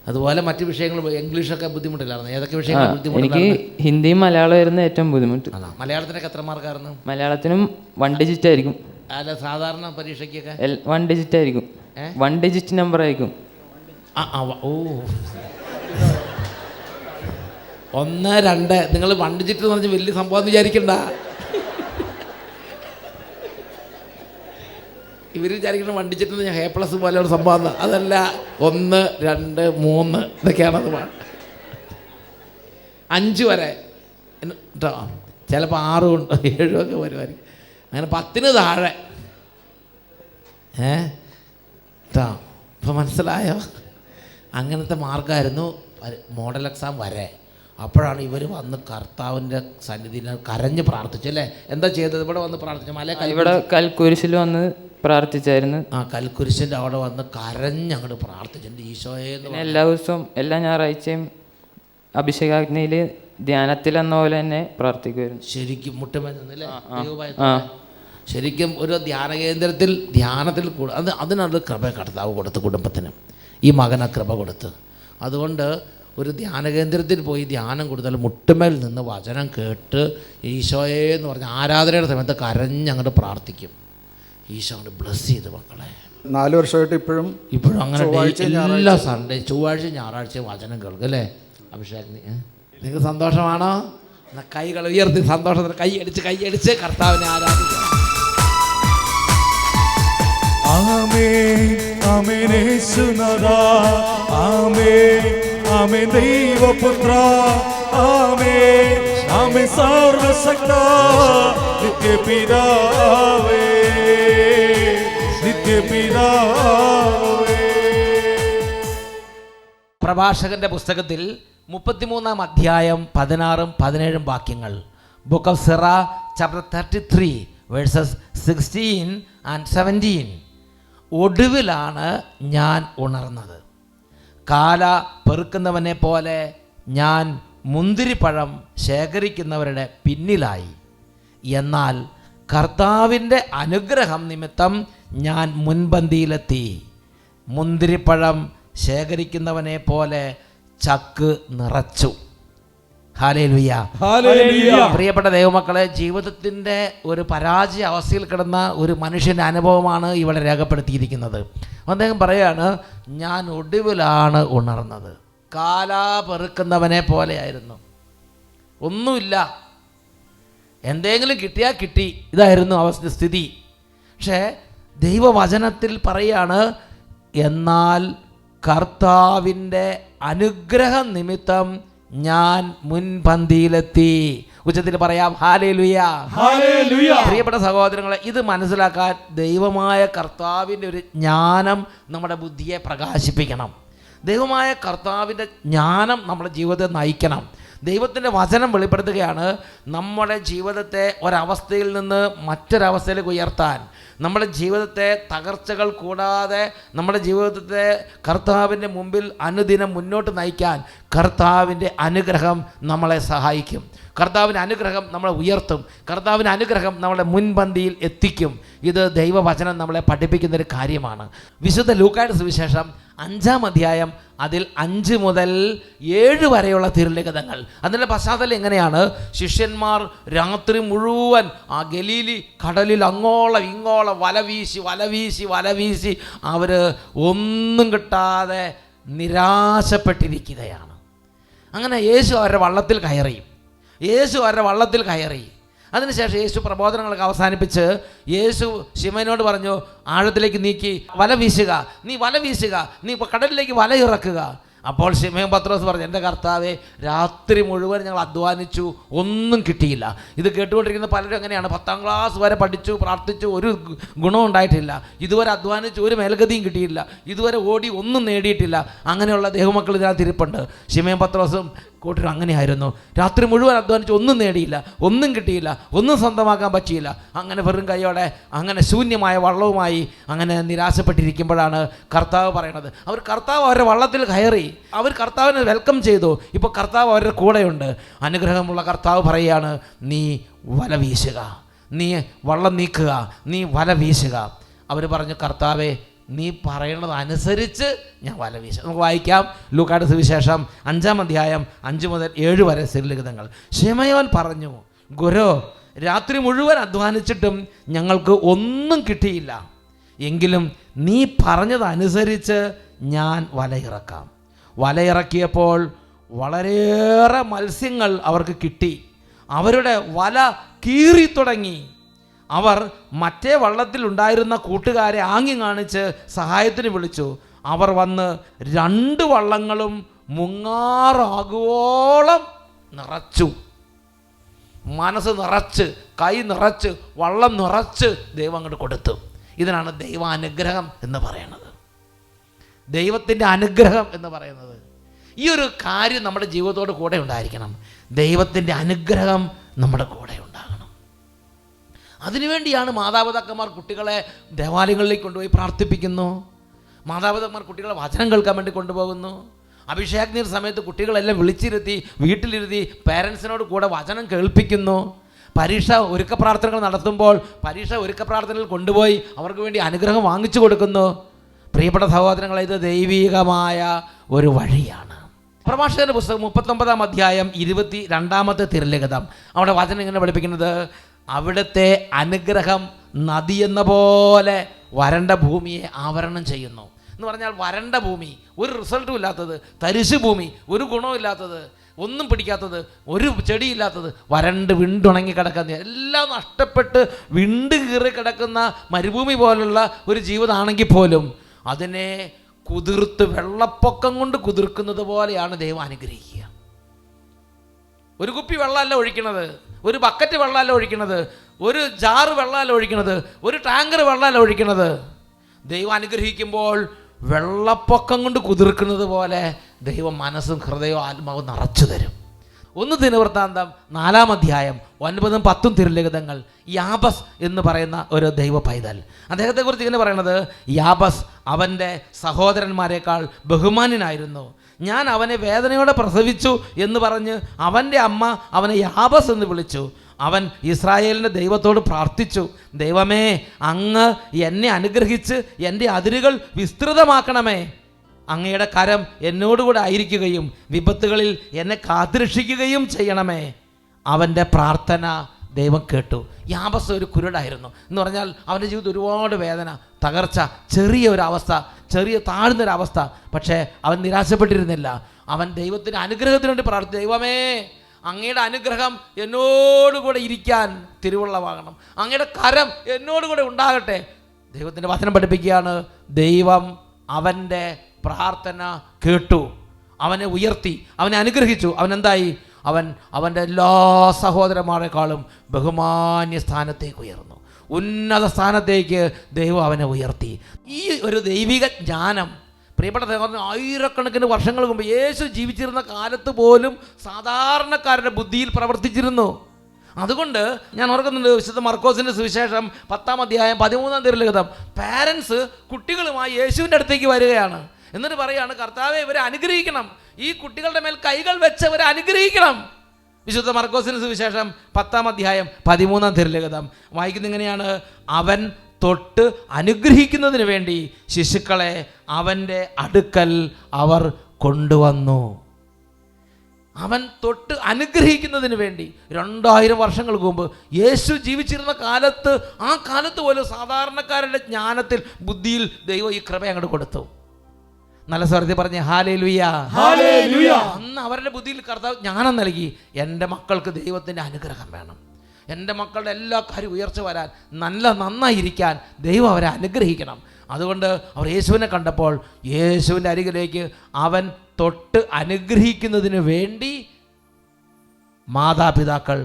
അതുപോലെ മറ്റു വിഷയങ്ങൾ ഇംഗ്ലീഷൊക്കെ ബുദ്ധിമുട്ടില്ലായിരുന്നു. ഏതൊക്കെ വിഷയങ്ങൾ എനിക്ക് ഹിന്ദിയും മലയാളമായിരുന്നു ഏറ്റവും ബുദ്ധിമുട്ട്. മലയാളത്തിനൊക്കെ എത്ര മാർക്കായിരുന്നു? മലയാളത്തിനും 1 ഡിജിറ്റ് ആയിരിക്കും. അല്ല സാധാരണ പരീക്ഷയ്ക്കൊക്കെ 1 ഡിജിറ്റ് ആയിരിക്കും. 1 ഡിജിറ്റ് നമ്പർ ആയിരിക്കും. ഓ 1 2 നിങ്ങൾ 1 ഡിജിറ്റ് എന്ന് പറഞ്ഞാൽ വലിയ സംഭവം വിചാരിക്കണ്ട. ഇവർ വിചാരിക്കണം 1 ഡിജിറ്റ് എന്ന് പറഞ്ഞാൽ A+ പോലെ ഒരു സംഭവം. അതല്ല, 1 2 3 ഇതൊക്കെയാണത്. 5 വരെ കേട്ടോ, ചിലപ്പോൾ 6 കൊണ്ട് 7 ഒക്കെ വരുമായിരിക്കും. അങ്ങനെ 10-ന് താഴെ കേട്ടോ. ഇപ്പം മനസ്സിലായോ? അങ്ങനത്തെ മാർക്കായിരുന്നു മോഡൽ എക്സാം വരെ. അപ്പോഴാണ് ഇവർ വന്ന് കർത്താവിൻ്റെ സന്നിധിയിൽ കരഞ്ഞ് പ്രാർത്ഥിച്ചു അല്ലേ? എന്താ ചെയ്തത്? ഇവിടെ വന്ന് പ്രാർത്ഥിച്ചു. ഇവിടെ കൽക്കുരിശിൽ വന്ന് പ്രാർത്ഥിച്ചായിരുന്നു. കൽക്കുരിശിൻ്റെ അവിടെ വന്ന് കരഞ്ഞ് അങ്ങോട്ട് പ്രാർത്ഥിച്ചു എൻ്റെ ഈശോയെ. എല്ലാ ദിവസവും എല്ലാ ഞായറാഴ്ചയും അഭിഷേകാഗ്നിയിൽ ധ്യാനത്തിൽ എന്ന പോലെ തന്നെ പ്രാർത്ഥിക്കുമായിരുന്നു. ശരിക്കും മുട്ടുമല്ലേ? ശരിക്കും ഒരു ധ്യാന കേന്ദ്രത്തിൽ ധ്യാനത്തിൽ അതിനൊരു കൃപ കർത്താവ് കൊടുത്ത് കുടുംബത്തിന്. ഈ മകനെ കൃപ കൊടുത്ത്. അതുകൊണ്ട് ഒരു ധ്യാനകേന്ദ്രത്തിൽ പോയി ധ്യാനം കൊടുത്താൽ മുട്ടുമേൽ നിന്ന് വചനം കേട്ട് ഈശോയെ എന്ന് പറഞ്ഞ ആരാധനയുടെ സമയത്ത് കരഞ്ഞങ്ങോട്ട് പ്രാർത്ഥിക്കും. ഈശോ അങ്ങോട്ട് ബ്ലസ് ചെയ്ത് മക്കളെ. 4 വർഷമായിട്ട് ഇപ്പോഴും അങ്ങനെ എല്ലാ സൺഡേ ചൊവ്വാഴ്ച ഞായറാഴ്ച വചനം കേൾക്കും അല്ലേ? അഭിഷേകിന് നിങ്ങൾക്ക് സന്തോഷമാണോ? കൈകൾ ഉയർത്തി സന്തോഷത്തിന് കൈയടിച്ച് കർത്താവിനെ ആരാധിക്കണം. ആമേൻ ആമേൻ യേശുനാഥാ, ആമേൻ ആമേൻ ദൈവപുത്ര, ആമേൻ ആമേൻ സർവശക്താ, നിത്യപിതാവേ നിത്യപിതാവേ. പ്രഭാഷകന്റെ പുസ്തകത്തിൽ 33-ാം അധ്യായം 16-17 വാക്യങ്ങൾ. Book of Sira chapter 33 verses 16 and 17. ഒടുവിലാണ് ഞാൻ ഉണർന്നത്. കാല പെറുക്കുന്നവനെ പോലെ ഞാൻ മുന്തിരിപ്പഴം ശേഖരിക്കുന്നവരുടെ പിന്നിലായി. എന്നാൽ കർത്താവിൻ്റെ അനുഗ്രഹം നിമിത്തം ഞാൻ മുൻപന്തിയിലെത്തി. മുന്തിരിപ്പഴം ശേഖരിക്കുന്നവനെ പോലെ ചക്ക് നിറച്ചു. ഹല്ലേലൂയ. പ്രിയപ്പെട്ട ദൈവമക്കളെ, ജീവിതത്തിൻ്റെ ഒരു പരാജയ അവസ്ഥയിൽ കിടന്ന ഒരു മനുഷ്യൻ്റെ അനുഭവമാണ് ഇവിടെ രേഖപ്പെടുത്തിയിരിക്കുന്നത്. അദ്ദേഹം പറയുകയാണ്, ഞാൻ ഒടുവിലാണ് ഉണർന്നത്. കാലാ പെറുക്കുന്നവനെ പോലെയായിരുന്നു. ഒന്നുമില്ല, എന്തെങ്കിലും കിട്ടിയാൽ കിട്ടി, ഇതായിരുന്നു അവസ്ഥ സ്ഥിതി. പക്ഷേ ദൈവവചനത്തിൽ പറയാണ്, എന്നാൽ കർത്താവിൻ്റെ അനുഗ്രഹ നിമിത്തം ഞാൻ മുൻപന്തിയിലെത്തി. ഉച്ചത്തിൽ പറയാം ഹല്ലേലൂയ. പ്രിയപ്പെട്ട സഹോദരങ്ങളെ, ഇത് മനസ്സിലാക്കാൻ ദൈവമായ കർത്താവിൻ്റെ ഒരു ജ്ഞാനം നമ്മുടെ ബുദ്ധിയെ പ്രകാശിപ്പിക്കണം. ദൈവമായ കർത്താവിൻ്റെ ജ്ഞാനം നമ്മുടെ ജീവിതത്തെ നയിക്കണം. ദൈവത്തിൻ്റെ വചനം വെളിപ്പെടുത്തുകയാണ് നമ്മുടെ ജീവിതത്തെ ഒരവസ്ഥയിൽ നിന്ന് മറ്റൊരവസ്ഥയിലേക്ക് ഉയർത്താൻ, നമ്മുടെ ജീവിതത്തെ തകർച്ചകൾ കൂടാതെ നമ്മുടെ ജീവിതത്തെ കർത്താവിൻ്റെ മുമ്പിൽ അനുദിനം മുന്നോട്ട് നയിക്കാൻ കർത്താവിൻ്റെ അനുഗ്രഹം നമ്മളെ സഹായിക്കും. കർത്താവിൻ്റെ അനുഗ്രഹം നമ്മളെ ഉയർത്തും. കർത്താവിൻ്റെ അനുഗ്രഹം നമ്മളെ മുൻപന്തിയിൽ എത്തിക്കും. ഇത് ദൈവവചനം നമ്മളെ പഠിപ്പിക്കുന്നൊരു കാര്യമാണ്. വിശുദ്ധ ലൂക്കായുടെ സുവിശേഷം 5-ാം അധ്യായം അതിൽ 5 മുതൽ 7 വരെയുള്ള തിരുലിഖിതങ്ങൾ. അതിൻ്റെ പശ്ചാത്തലം എങ്ങനെയാണ്? ശിഷ്യന്മാർ രാത്രി മുഴുവൻ ആ ഗലീലി കടലിൽ അങ്ങോളം ഇങ്ങോളം വലവീശി അവർ ഒന്നും കിട്ടാതെ നിരാശപ്പെട്ടിരിക്കുകയാണ്. അങ്ങനെ യേശു അവരുടെ വള്ളത്തിൽ കയറി. അതിനുശേഷം യേശു പ്രബോധനങ്ങളൊക്കെ അവസാനിപ്പിച്ച് യേശു ശിമോനോട് പറഞ്ഞു, ആഴത്തിലേക്ക് നീക്കി വല വീശുക, നീ കടലിലേക്ക് വല ഇറക്കുക. അപ്പോൾ ശിമോൻ പത്രോസ് പറഞ്ഞു, എൻ്റെ കർത്താവേ, രാത്രി മുഴുവൻ ഞങ്ങൾ അധ്വാനിച്ചു, ഒന്നും കിട്ടിയില്ല. ഇത് കേട്ടുകൊണ്ടിരിക്കുന്ന പലരും എങ്ങനെയാണ്? 10ാം ക്ലാസ് വരെ പഠിച്ചു, പ്രാർത്ഥിച്ചു, ഒരു ഗുണവും ഉണ്ടായിട്ടില്ല. ഇതുവരെ അധ്വാനിച്ചു, ഒരു മേൽഗതിയും കിട്ടിയില്ല. ഇതുവരെ ഓടി ഒന്നും നേടിയിട്ടില്ല. അങ്ങനെയുള്ള ദൈവമക്കൾ ഇതിനകത്ത് ഇരിപ്പുണ്ട്. ശിമോൻ പത്രോസും കൂട്ടരും അങ്ങനെയായിരുന്നു. രാത്രി മുഴുവൻ അധ്വാനിച്ച് ഒന്നും നേടിയില്ല, ഒന്നും കിട്ടിയില്ല, ഒന്നും സ്വന്തമാക്കാൻ പറ്റിയില്ല. അങ്ങനെ വെറും കൈയോടെ, അങ്ങനെ ശൂന്യമായ വള്ളവുമായി അങ്ങനെ നിരാശപ്പെട്ടിരിക്കുമ്പോഴാണ് കർത്താവ് പറയണത്. കർത്താവ് അവരുടെ വള്ളത്തിൽ കയറി, അവർ കർത്താവിനെ വെൽക്കം ചെയ്തു. ഇപ്പോൾ കർത്താവ് അവരുടെ കൂടെയുണ്ട്. അനുഗ്രഹമുള്ള കർത്താവ് പറയുകയാണ്, നീ വല വീശുക, നീ വള്ളം നീക്കുക, നീ വല വീശുക. അവർ പറഞ്ഞു, കർത്താവേ, നീ പറയണത് അനുസരിച്ച് ഞാൻ വല വീശ. നമുക്ക് വായിക്കാം ലൂക്കായുടെ സുവിശേഷം 5-ാം അധ്യായം 5 മുതൽ 7 വരെ തിരുലിഖിതങ്ങൾ. ശിമയോൻ പറഞ്ഞു, ഗുരു, രാത്രി മുഴുവൻ അധ്വാനിച്ചിട്ടും ഞങ്ങൾക്ക് ഒന്നും കിട്ടിയില്ല. എങ്കിലും നീ പറഞ്ഞതനുസരിച്ച് ഞാൻ വലയിറക്കാം. വലയിറക്കിയപ്പോൾ വളരെയേറെ മത്സ്യങ്ങൾ അവർക്ക് കിട്ടി. അവരുടെ വല കീറി തുടങ്ങി. അവർ മറ്റേ വള്ളത്തിൽ ഉണ്ടായിരുന്ന കൂട്ടുകാരെ ആംഗ്യം കാണിച്ച് സഹായത്തിന് വിളിച്ചു. അവർ വന്ന് 2 വള്ളങ്ങളും മുങ്ങാറാകുവോളം നിറച്ചു. മനസ്സ് നിറച്ച്, കൈ നിറച്ച്, വള്ളം നിറച്ച് ദൈവം അങ്ങോട്ട് കൊടുത്തു. ഇതിനാണ് ദൈവാനുഗ്രഹം എന്ന് പറയുന്നത്. ദൈവത്തിൻ്റെ അനുഗ്രഹം എന്ന് പറയുന്നത് ഈ ഒരു കാര്യം നമ്മുടെ ജീവിതത്തോട് കൂടെ ഉണ്ടായിരിക്കണം. ദൈവത്തിൻ്റെ അനുഗ്രഹം നമ്മുടെ കൂടെ ഉണ്ടാകണം. അതിനുവേണ്ടിയാണ് മാതാപിതാക്കന്മാർ കുട്ടികളെ ദേവാലയങ്ങളിലേക്ക് കൊണ്ടുപോയി പ്രാർത്ഥിപ്പിക്കുന്നു. മാതാപിതാക്കന്മാർ കുട്ടികളെ വചനം കേൾക്കാൻ വേണ്ടി കൊണ്ടുപോകുന്നു. അഭിഷേകനീർ സമയത്ത് കുട്ടികളെല്ലാം വിളിച്ചിരുത്തി വീട്ടിലിരുത്തി പേരൻസിനോട് കൂടെ വചനം കേൾപ്പിക്കുന്നു. പരീക്ഷ ഒരുക്ക പ്രാർത്ഥനകൾ നടത്തുമ്പോൾ പരീക്ഷ ഒരുക്ക പ്രാർത്ഥനകൾ കൊണ്ടുപോയി അവർക്ക് വേണ്ടി അനുഗ്രഹം വാങ്ങിച്ചു കൊടുക്കുന്നു. പ്രിയപ്പെട്ട സഹോദരങ്ങളെ, ഇത് ദൈവികമായ ഒരു വഴിയാണ്. പ്രഭാഷകന്റെ പുസ്തകം 39-ാം അധ്യായം 22-ാമത്തെ തിരുലിഖിതം. അവിടെ വചനം ഇങ്ങനെ പഠിപ്പിക്കുന്നത്, അവിടുത്തെ അനുഗ്രഹം നദിയെന്ന പോലെ വരണ്ട ഭൂമിയെ ആവരണം ചെയ്യുന്നു എന്ന് പറഞ്ഞാൽ, വരണ്ട ഭൂമി, ഒരു റിസൾട്ടും ഇല്ലാത്തത്, തരിശു ഭൂമി, ഒരു ഗുണമില്ലാത്തത്, ഒന്നും പിടിക്കാത്തത്, ഒരു ചെടിയില്ലാത്തത്, വരണ്ട് വിണ്ടുണങ്ങി കിടക്കുന്ന, എല്ലാം നഷ്ടപ്പെട്ട് വിണ്ട് കീറി കിടക്കുന്ന മരുഭൂമി പോലുള്ള ഒരു ജീവിതമാണെങ്കിൽ പോലും അതിനെ കുതിർത്ത് വെള്ളപ്പൊക്കം കൊണ്ട് കുതിർക്കുന്നത് പോലെയാണ് ദൈവം അനുഗ്രഹിക്കുക. ഒരു കുപ്പി വെള്ളമല്ല ഒഴിക്കണത്, ഒരു ബക്കറ്റ് വെള്ളമല്ല ഒഴിക്കണത്, ഒരു ജാറ് വെള്ളമല്ല ഒഴിക്കണത്, ഒരു ടാങ്കർ വെള്ളമല്ല ഒഴിക്കണത്. ദൈവം അനുഗ്രഹിക്കുമ്പോൾ വെള്ളപ്പൊക്കം കൊണ്ട് കുതിർക്കുന്നത് പോലെ ദൈവം മനസ്സും ഹൃദയവും ആത്മാവും നിറച്ചു തരും. 1 ദിനവൃത്താന്തം 4-ാം അധ്യായം 9-ഉം 10-ഉം തിരുലിഖിതങ്ങൾ. യാബസ് എന്ന് പറയുന്ന ഒരു ദൈവ പൈതൽ, അദ്ദേഹത്തെക്കുറിച്ച് ഇങ്ങനെ പറയണത്, യാബസ് അവൻ്റെ സഹോദരന്മാരെക്കാൾ ബഹുമാന്യനായിരുന്നു. ഞാൻ അവനെ വേദനയോടെ പ്രസവിച്ചു എന്ന് പറഞ്ഞ് അവൻ്റെ അമ്മ അവനെ യാബസ് എന്ന് വിളിച്ചു. അവൻ ഇസ്രായേലിൻ്റെ ദൈവത്തോട് പ്രാർത്ഥിച്ചു, ദൈവമേ, അങ്ങ് എന്നെ അനുഗ്രഹിച്ച് എൻ്റെ അതിരുകൾ വിസ്തൃതമാക്കണമേ. അങ്ങയുടെ കരം എന്നോടുകൂടെ ആയിരിക്കുകയും വിപത്തുകളിൽ എന്നെ കാത്തുരക്ഷിക്കുകയും ചെയ്യണമേ. അവൻ്റെ പ്രാർത്ഥന ദൈവം കേട്ടു. യാബസ് ഒരു കുരുടായിരുന്നു എന്ന് പറഞ്ഞാൽ അവൻ്റെ ജീവിതത്തിൽ ഒരുപാട് വേദന, തകർച്ച, ചെറിയ ഒരവസ്ഥ, ചെറിയ താഴ്ന്നൊരവസ്ഥ. പക്ഷേ അവൻ നിരാശപ്പെട്ടിരുന്നില്ല. അവൻ ദൈവത്തിൻ്റെ അനുഗ്രഹത്തിന് വേണ്ടി പ്രാർത്ഥിച്ചു, ദൈവമേ, അങ്ങയുടെ അനുഗ്രഹം എന്നോടുകൂടെ ഇരിക്കാൻ തിരുവുള്ളവാകണം, അങ്ങയുടെ കരം എന്നോടുകൂടെ ഉണ്ടാകട്ടെ. ദൈവത്തിൻ്റെ വചനം പഠിപ്പിക്കുകയാണ്, ദൈവം അവൻ്റെ പ്രാർത്ഥന കേട്ടു, അവനെ ഉയർത്തി, അവനെ അനുഗ്രഹിച്ചു. അവനെന്തായി? അവൻ്റെ എല്ലാ സഹോദരന്മാരെക്കാളും ബഹുമാന്യ സ്ഥാനത്തേക്ക് ഉയർന്നു, ഉന്നത സ്ഥാനത്തേക്ക് ദൈവം അവനെ ഉയർത്തി. ഈ ഒരു ദൈവിക ജ്ഞാനം പ്രിയപ്പെട്ട സഹോദരൻ, ആയിരക്കണക്കിന് വർഷങ്ങൾക്ക് മുമ്പ് യേശു ജീവിച്ചിരുന്ന കാലത്ത് പോലും സാധാരണക്കാരുടെ ബുദ്ധിയിൽ പ്രവർത്തിച്ചിരുന്നു. അതുകൊണ്ട് ഞാൻ ഓർക്കുന്നുണ്ട്, വിശുദ്ധ മർക്കോസിൻ്റെ സുവിശേഷം 10-ാം അധ്യായം 13-ാം തിരുലിഖിതം, പാരൻസ് കുട്ടികളുമായി യേശുവിൻ്റെ അടുത്തേക്ക് വരികയാണ്. എന്നിട്ട് പറയുകയാണ്, കർത്താവെ, ഇവരെ അനുഗ്രഹിക്കണം, ഈ കുട്ടികളുടെ മേൽ കൈകൾ വെച്ച് അവരെ അനുഗ്രഹിക്കണം. വിശുദ്ധ മർക്കോസിൻ്റെ സുവിശേഷം 10-ാം അധ്യായം 13-ാം തിരുലിഖിതം വായിക്കുന്നത് ഇങ്ങനെയാണ്, അവൻ തൊട്ട് അനുഗ്രഹിക്കുന്നതിന് വേണ്ടി ശിശുക്കളെ അവൻ്റെ അടുക്കൽ അവർ കൊണ്ടുവന്നു. അവൻ തൊട്ട് അനുഗ്രഹിക്കുന്നതിന് വേണ്ടി 2000 വർഷങ്ങൾക്ക് മുമ്പ് യേശു ജീവിച്ചിരുന്ന കാലത്ത്, ആ കാലത്ത് പോലും സാധാരണക്കാരുടെ ജ്ഞാനത്തിൽ, ബുദ്ധിയിൽ ദൈവം ഈ കൃപ അങ്ങോട്ട് കൊടുത്തു. നല്ല സ്വരത്തിൽ പറഞ്ഞ് ഹല്ലേലൂയ, ഹല്ലേലൂയ. അന്ന് അവരുടെ ബുദ്ധിയിൽ കർത്താവ് ജ്ഞാനം നൽകി. എൻ്റെ മക്കൾക്ക് ദൈവത്തിൻ്റെ അനുഗ്രഹം വേണം, എൻ്റെ മക്കളുടെ എല്ലാ കാര്യം ഉയർച്ച വരാൻ, നന്നായിരിക്കാൻ ദൈവം അവരെ അനുഗ്രഹിക്കണം. അതുകൊണ്ട് അവർ യേശുവിനെ കണ്ടപ്പോൾ യേശുവിൻ്റെ അരികിലേക്ക് അവൻ തൊട്ട് അനുഗ്രഹിക്കുന്നതിന് വേണ്ടി മാതാപിതാക്കൾ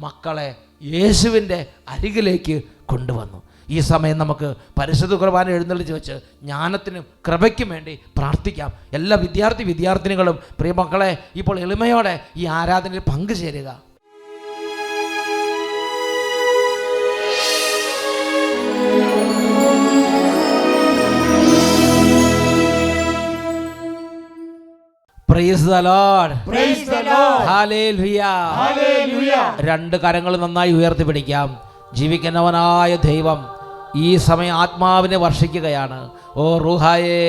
മക്കളെ യേശുവിൻ്റെ അരികിലേക്ക് കൊണ്ടുവന്നു. ഈ സമയം നമുക്ക് പരിശുദ്ധ കുർബാന എഴുന്നള്ളിച്ച് വെച്ച് ജ്ഞാനത്തിനും കൃപയ്ക്കും വേണ്ടി പ്രാർത്ഥിക്കാം. എല്ലാ വിദ്യാർത്ഥിനികളും പ്രിയമക്കളെ ഇപ്പോൾ എളിമയോടെ ഈ ആരാധനയിൽ പങ്കുചേരുക. Praise the Lord. Praise the Lord. Hallelujah. Hallelujah. രണ്ട് കരങ്ങൾ നന്നായി ഉയർത്തിപ്പിടിക്കാം. ജീവിക്കുന്നവനായ ദൈവം ഈ സമയം ആത്മാവിനെ വർഷിക്കുകയാണ്. ഓ റൂഹായേ,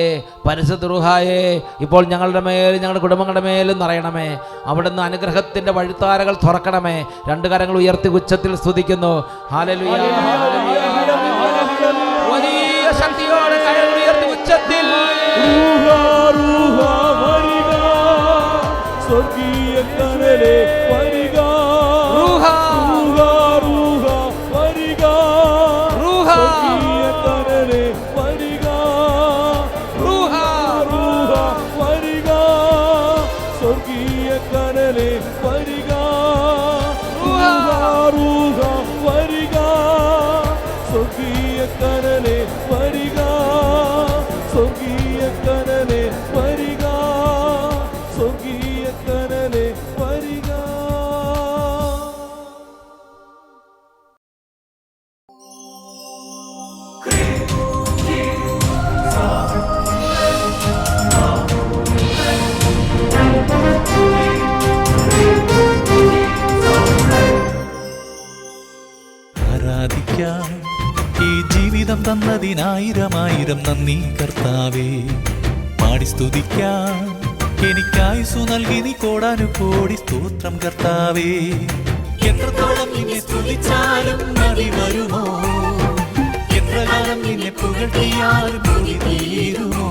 പരിശുദ്ധ റൂഹായേ, ഇപ്പോൾ ഞങ്ങളുടെ മേലും ഞങ്ങളുടെ കുടുംബങ്ങളുടെ മേലും നിറയണമേ. അവിടുന്ന് അനുഗ്രഹത്തിൻ്റെ വഴിത്താരകൾ തുറക്കണമേ. രണ്ട് കരങ്ങൾ ഉയർത്തി ഉച്ചത്തിൽ സ്തുതിക്കുന്നു. ഹല്ലേലൂയ, വലിയ ശക്തിയോടെ കരങ്ങൾ ഉയർത്തി ഉച്ചത്തിൽ സ്വർഗീയ കരലേ വരിക, റൂഹ റൂഹ വരിക, റൂഹ സ്വർഗീയ കരലേ വരിക, റൂഹ റൂഹ വരിക, സ്വർഗീയ കരലേ വരിക, റൂഹ വരിക, സ്വർഗീയ കരലേ വരിക, സ്വർഗീയ കരലേ വരിക, സ്വർഗീയ കരലേ വരിക. ആരാധിക്കാം ഈ ജീവിതം തന്നതിനായിരമായിരം നന്ദി കർത്താവേ. പാടി സ്തുതിക്കാം എനിക്കായുസു നൽകി നീ കോടാനുകോടി സ്തോത്രം കർത്താവേ. എത്രത്തോളം നിന്നെ സ്തുതിച്ചാലും മതി വരുമോ, എത്ര കാലം നിന്നെ പുകഴ്ത്തിയാലും മതി തീരുമോ.